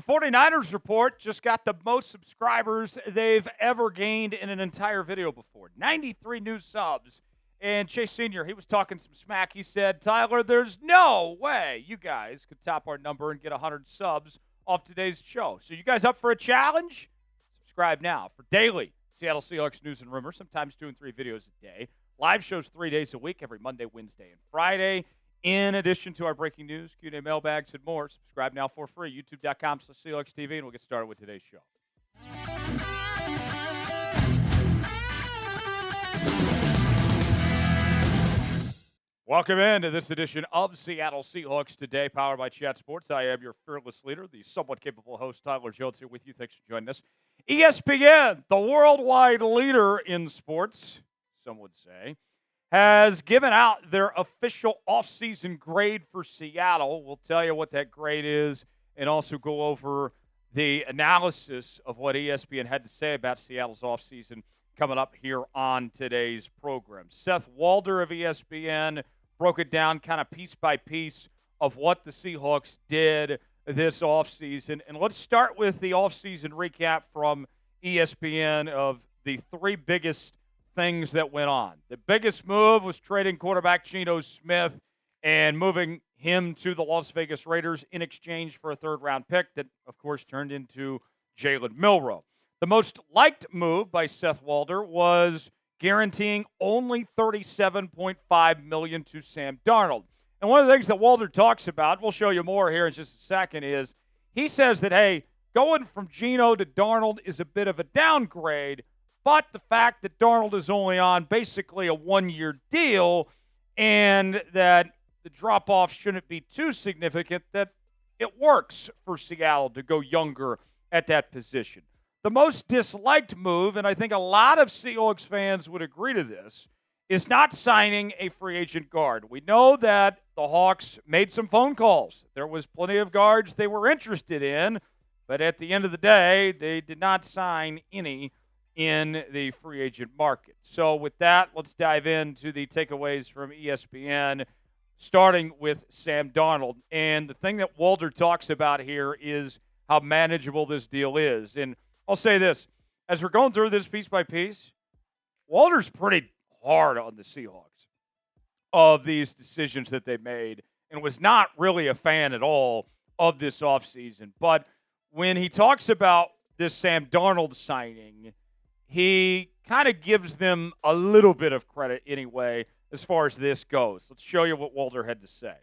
The 49ers report just got the most subscribers they've ever gained in an entire video before. 93 new subs. And Chase Sr., he was talking some smack. He said, Tyler, there's no way you guys could top our number and get 100 subs off today's show. So you guys up for a challenge? Subscribe now for daily Seattle Seahawks news and rumors, sometimes 2 and 3 videos a day. Live shows 3 days a week, every Monday, Wednesday, and Friday. In addition to our breaking news, Q&A mailbags, and more, subscribe now for free. YouTube.com/SeahawksTV, and we'll get started with today's show. Welcome into this edition of Seattle Seahawks Today, powered by Chat Sports. I am your fearless leader, the somewhat capable host, Tyler Jones, here with you. Thanks for joining us. ESPN, the worldwide leader in sports, some would say, has given out their official offseason grade for Seattle. We'll tell you what that grade is and also go over the analysis of what ESPN had to say about Seattle's offseason coming up here on today's program. Seth Walder of ESPN broke it down kind of piece by piece of what the Seahawks did this offseason. And let's start with the offseason recap from ESPN of the three biggest things that went on. The biggest move was trading quarterback Geno Smith and moving him to the Las Vegas Raiders in exchange for a third-round pick that, of course, turned into Jalen Milro. The most liked move by Seth Walder was guaranteeing only $37.5 million to Sam Darnold. And one of the things that Walder talks about, we'll show you more here in just a second, is he says that, hey, going from Geno to Darnold is a bit of a downgrade, but the fact that Darnold is only on basically a one-year deal and that the drop-off shouldn't be too significant, that it works for Seattle to go younger at that position. The most disliked move, and I think a lot of Seahawks fans would agree to this, is not signing a free agent guard. We know that the Hawks made some phone calls. There was plenty of guards they were interested in, but at the end of the day, they did not sign any in the free agent market. So with that, let's dive into the takeaways from ESPN, starting with Sam Darnold. And the thing that Walder talks about here is how manageable this deal is. And I'll say this, as we're going through this piece by piece, Walder's pretty hard on the Seahawks of these decisions that they made and was not really a fan at all of this offseason. But when he talks about this Sam Darnold signing, he kind of gives them a little bit of credit anyway as far as this goes. Let's show you what Walder had to say.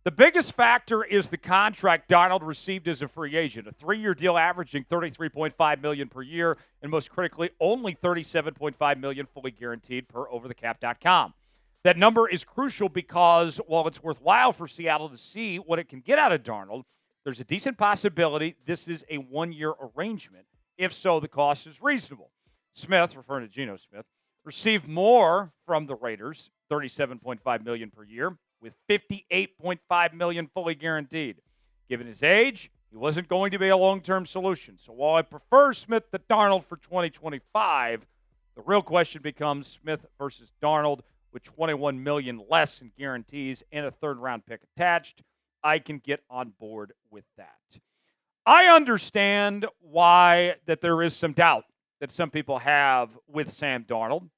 The biggest factor is the contract Darnold received as a free agent, a 3-year deal averaging $33.5 million per year, and most critically, only $37.5 million fully guaranteed per overthecap.com. That number is crucial because while it's worthwhile for Seattle to see what it can get out of Darnold, there's a decent possibility this is a one-year arrangement. If so, the cost is reasonable. Smith, referring to Geno Smith, received more from the Raiders, $37.5 million per year, with $58.5 million fully guaranteed. Given his age, he wasn't going to be a long-term solution. So while I prefer Smith to Darnold for 2025, the real question becomes Smith versus Darnold with $21 million less in guarantees and a third-round pick attached. I can get on board with that. I understand why that there is some doubt that some people have with Sam Darnold.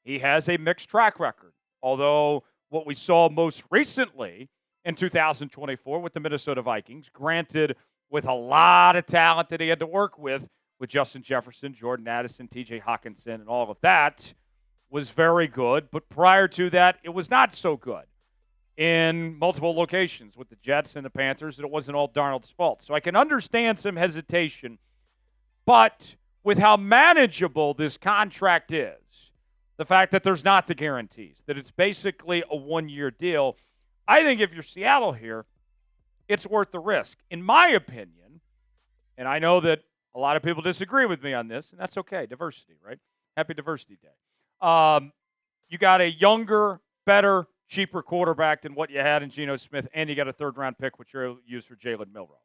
He has a mixed track record, although what we saw most recently in 2024 with the Minnesota Vikings, granted with a lot of talent that he had to work with Justin Jefferson, Jordan Addison, TJ Hawkinson, and all of that, was very good. But prior to that, it was not so good in multiple locations with the Jets and the Panthers, and it wasn't all Darnold's fault. So I can understand some hesitation, but with how manageable this contract is, the fact that there's not the guarantees, that it's basically a one-year deal, I think if you're Seattle here, it's worth the risk. In my opinion, and I know that a lot of people disagree with me on this, and that's okay. Diversity, right? Happy Diversity Day. You got a younger, better, cheaper quarterback than what you had in Geno Smith, and you got a third-round pick, which you'll use for Jalen Milro.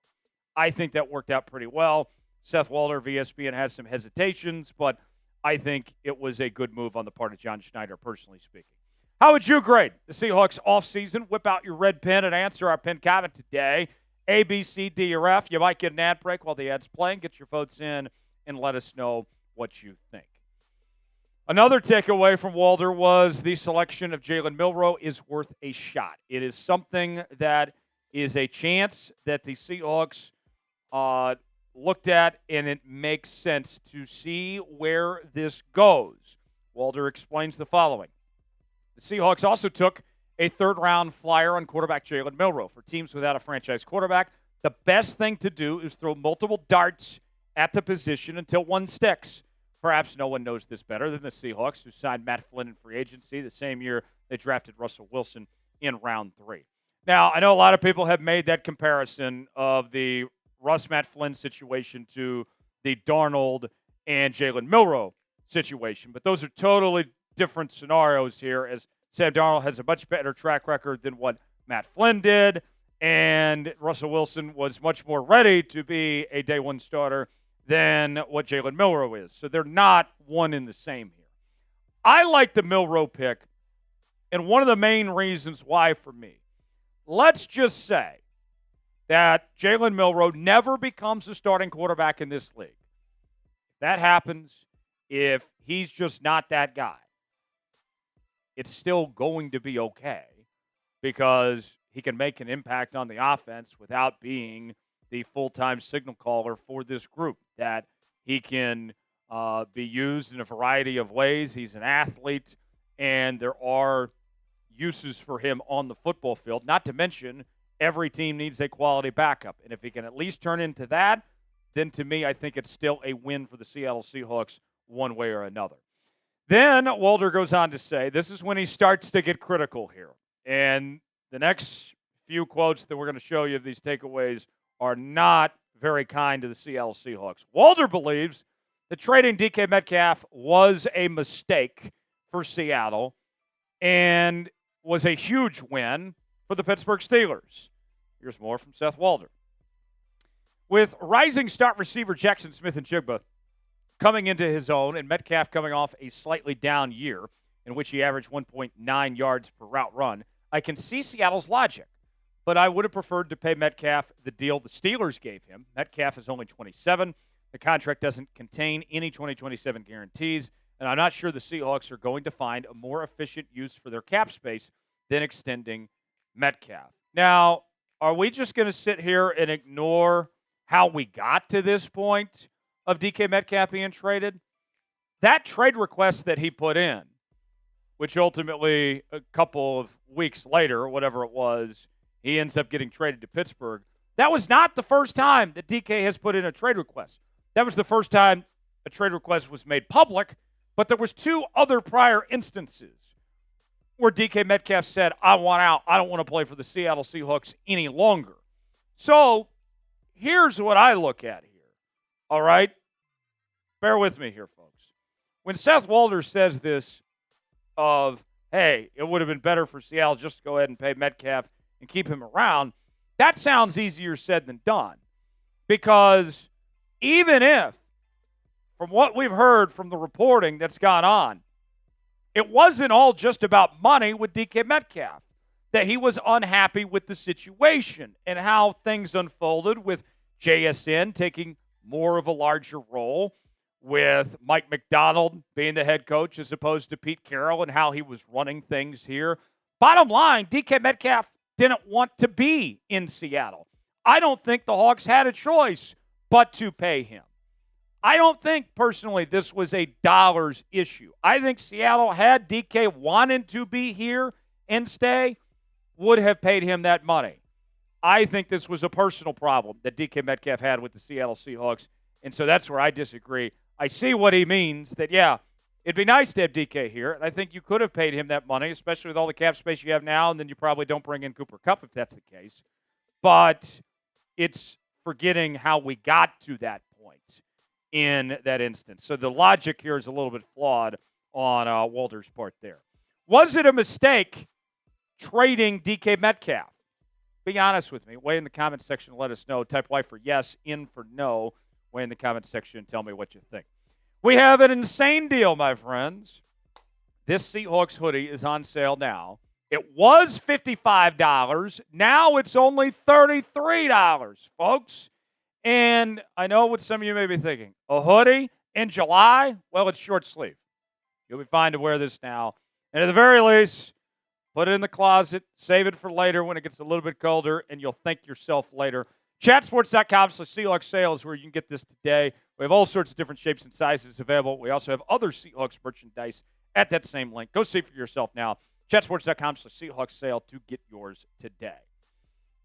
I think that worked out pretty well. Seth Walder of ESPN has some hesitations, but I think it was a good move on the part of John Schneider, personally speaking. How would you grade the Seahawks offseason? Whip out your red pen and answer our pinned comment today A, B, C, D, or F. You might get an ad break while the ad's playing. Get your votes in and let us know what you think. Another takeaway from Walder was the selection of Jalen Milro is worth a shot. It is something that is a chance that the Seahawks looked at, and it makes sense to see where this goes. Walder explains the following. The Seahawks also took a third-round flyer on quarterback Jalen Milro. For teams without a franchise quarterback, the best thing to do is throw multiple darts at the position until one sticks. Perhaps no one knows this better than the Seahawks, who signed Matt Flynn in free agency the same year they drafted Russell Wilson in round 3. Now, I know a lot of people have made that comparison of the Matt Flynn situation to the Darnold and Jalen Milroe situation, but those are totally different scenarios here, as Sam Darnold has a much better track record than what Matt Flynn did, and Russell Wilson was much more ready to be a day one starter than what Jalen Milroe is. So they're not one in the same here. I like the Milroe pick, and one of the main reasons why for me, let's just say that Jalen Milroe never becomes a starting quarterback in this league. If that happens, if he's just not that guy, it's still going to be okay because he can make an impact on the offense without being the full-time signal caller for this group, that he can be used in a variety of ways. He's an athlete, and there are uses for him on the football field, not to mention every team needs a quality backup. And if he can at least turn into that, then to me, I think it's still a win for the Seattle Seahawks one way or another. Then Walder goes on to say, this is when he starts to get critical here. And the next few quotes that we're going to show you of these takeaways are not very kind to the Seattle Seahawks. Walder believes that trading DK Metcalf was a mistake for Seattle and was a huge win for the Pittsburgh Steelers. Here's more from Seth Walder. With rising start receiver Jackson Smith-Njigba coming into his own and Metcalf coming off a slightly down year in which he averaged 1.9 yards per route run, I can see Seattle's logic. But I would have preferred to pay Metcalf the deal the Steelers gave him. Metcalf is only 27. The contract doesn't contain any 2027 guarantees, and I'm not sure the Seahawks are going to find a more efficient use for their cap space than extending Metcalf. Now, are we just going to sit here and ignore how we got to this point of DK Metcalf being traded? That trade request that he put in, which ultimately a couple of weeks later, or whatever it was, he ends up getting traded to Pittsburgh. That was not the first time that DK has put in a trade request. That was the first time a trade request was made public, but there was 2 other prior instances where DK Metcalf said, I want out. I don't want to play for the Seattle Seahawks any longer. So here's what I look at here. All right? Bear with me here, folks. When Seth Walder says this of, hey, it would have been better for Seattle just to go ahead and pay Metcalf and keep him around, that sounds easier said than done. Because even if, from what we've heard from the reporting that's gone on, it wasn't all just about money with DK Metcalf, that he was unhappy with the situation and how things unfolded with JSN taking more of a larger role, with Mike McDonald being the head coach as opposed to Pete Carroll, and how he was running things here. Bottom line, DK Metcalf didn't want to be in Seattle. I don't think the Hawks had a choice but to pay him. I don't think, personally, this was a dollars issue. I think Seattle, had DK wanted to be here and stay, would have paid him that money. I think this was a personal problem that DK Metcalf had with the Seattle Seahawks, and so that's where I disagree. I see what he means, that, yeah, it'd be nice to have DK here, and I think you could have paid him that money, especially with all the cap space you have now, and then you probably don't bring in Cooper Kupp if that's the case. But it's forgetting how we got to that point in that instance. So the logic here is a little bit flawed on Walter's part there. Was it a mistake trading DK Metcalf? Be honest with me. Weigh in the comments section and let us know. Type Y for yes, in for no. Weigh in the comments section and tell me what you think. We have an insane deal, my friends. This Seahawks hoodie is on sale now. It was $55. Now it's only $33, folks. And I know what some of you may be thinking. A hoodie in July? Well, it's short sleeve. You'll be fine to wear this now. And at the very least, put it in the closet, save it for later when it gets a little bit colder, and you'll thank yourself later. Chatsports.com/Seahawks sales where you can get this today. We have all sorts of different shapes and sizes available. We also have other Seahawks merchandise at that same link. Go see for yourself now. Chatsports.com/Seahawks sale to get yours today.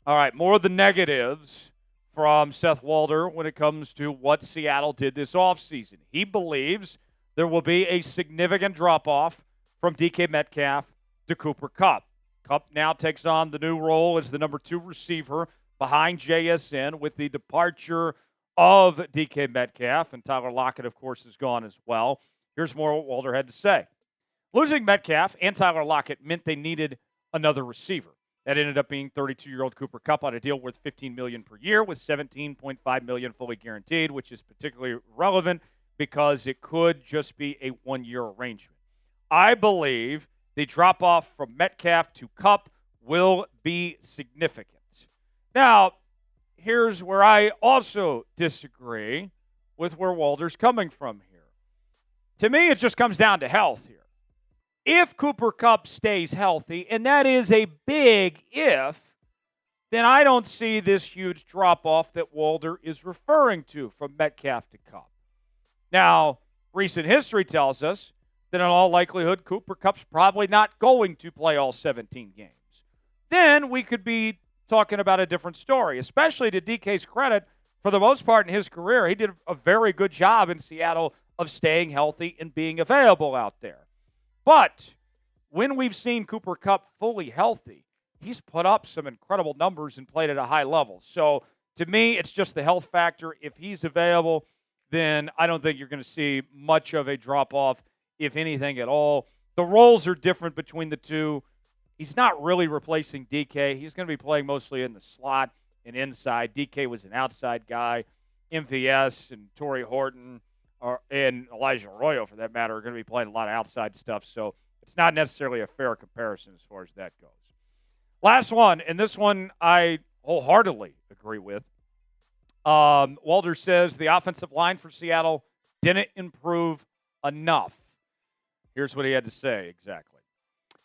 All right, more of the negatives from Seth Walder when it comes to what Seattle did this offseason. He believes there will be a significant drop-off from DK Metcalf to Cooper Kupp. Kupp now takes on the new role as the number 2 receiver behind JSN with the departure of DK Metcalf, and Tyler Lockett, of course, is gone as well. Here's more what Walder had to say. Losing Metcalf and Tyler Lockett meant they needed another receiver. That ended up being 32-year-old Cooper Kupp on a deal worth $15 million per year with $17.5 million fully guaranteed, which is particularly relevant because it could just be a one-year arrangement. I believe the drop-off from Metcalf to Kupp will be significant. Now, here's where I also disagree with where Walder's coming from here. To me, it just comes down to health here. If Cooper Kupp stays healthy, and that is a big if, then I don't see this huge drop-off that Walder is referring to from Metcalf to Kupp. Now, recent history tells us that in all likelihood, Cooper Kupp's probably not going to play all 17 games. Then we could be talking about a different story, especially to DK's credit. For the most part in his career, he did a very good job in Seattle of staying healthy and being available out there. But when we've seen Cooper Kupp fully healthy, he's put up some incredible numbers and played at a high level. So to me, it's just the health factor. If he's available, then I don't think you're going to see much of a drop-off, if anything at all. The roles are different between the two. He's not really replacing DK. He's going to be playing mostly in the slot and inside. DK was an outside guy. MVS and Torrey Horton and Elijah Arroyo, for that matter, are going to be playing a lot of outside stuff. So it's not necessarily a fair comparison as far as that goes. Last one, and this one I wholeheartedly agree with. Walder says the offensive line for Seattle didn't improve enough. Here's what he had to say exactly.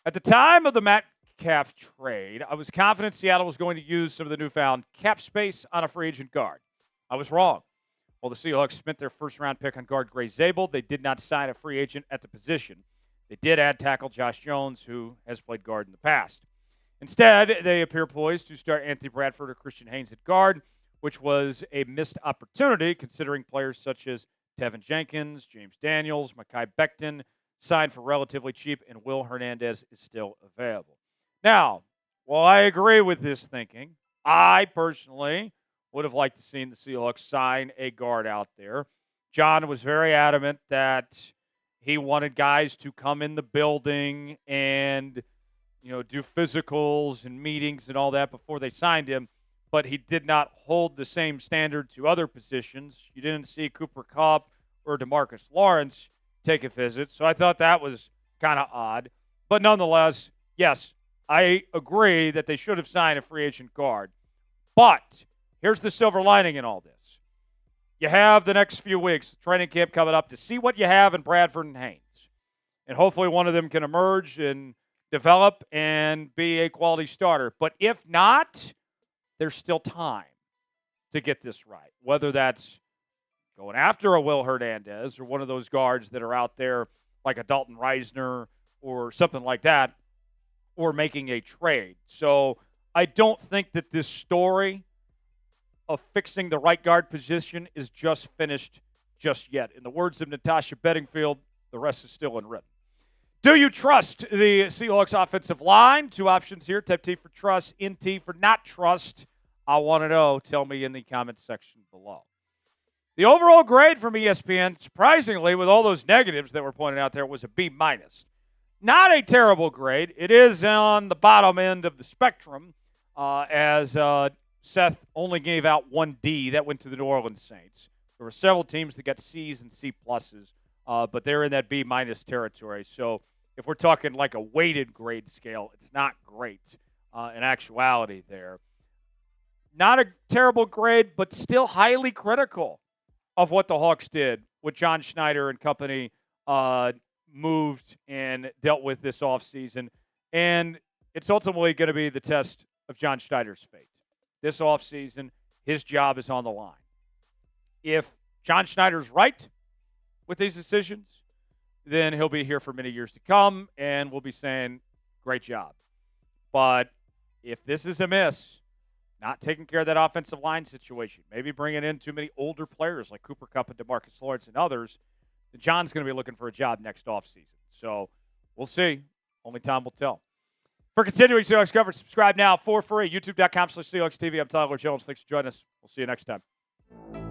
At the time of the Metcalf trade, I was confident Seattle was going to use some of the newfound cap space on a free agent guard. I was wrong. While the Seahawks spent their first-round pick on guard Gray Zabel, they did not sign a free agent at the position. They did add tackle Josh Jones, who has played guard in the past. Instead, they appear poised to start Anthony Bradford or Christian Haynes at guard, which was a missed opportunity considering players such as Tevin Jenkins, James Daniels, Mekhi Becton signed for relatively cheap, and Will Hernandez is still available. Now, while I agree with this thinking, I personally would have liked to seen the Seahawks sign a guard out there. John was very adamant that he wanted guys to come in the building and, do physicals and meetings and all that before they signed him, but he did not hold the same standard to other positions. You didn't see Cooper Kupp or DeMarcus Lawrence take a visit, so I thought that was kind of odd. But nonetheless, yes, I agree that they should have signed a free agent guard. But here's the silver lining in all this. You have the next few weeks, training camp coming up, to see what you have in Bradford and Haynes. And hopefully one of them can emerge and develop and be a quality starter. But if not, there's still time to get this right, whether that's going after a Will Hernandez or one of those guards that are out there like a Dalton Reisner or something like that, or making a trade. So I don't think that this story of fixing the right guard position is just finished just yet. In the words of Natasha Bedingfield, the rest is still unwritten. Do you trust the Seahawks offensive line? Two options here. Type T for trust, NT for not trust. I want to know. Tell me in the comments section below. The overall grade from ESPN, surprisingly, with all those negatives that were pointed out there, was a B-. Not a terrible grade. It is on the bottom end of the spectrum, as Seth only gave out one D. That went to the New Orleans Saints. There were several teams that got C's and C+, but they're in that B- territory. So if we're talking like a weighted grade scale, it's not great in actuality there. Not a terrible grade, but still highly critical of what the Hawks did with John Schneider and company moved and dealt with this offseason. And it's ultimately going to be the test of John Schneider's fate. This offseason, his job is on the line. If John Schneider's right with these decisions, then he'll be here for many years to come, and we'll be saying, great job. But if this is a miss, not taking care of that offensive line situation, maybe bringing in too many older players like Cooper Kupp and DeMarcus Lawrence and others, then John's going to be looking for a job next offseason. So we'll see. Only time will tell. For continuing Seahawks coverage, subscribe now for free. YouTube.com/SeahawksTV. I'm Tyler Jones. Thanks for joining us. We'll see you next time.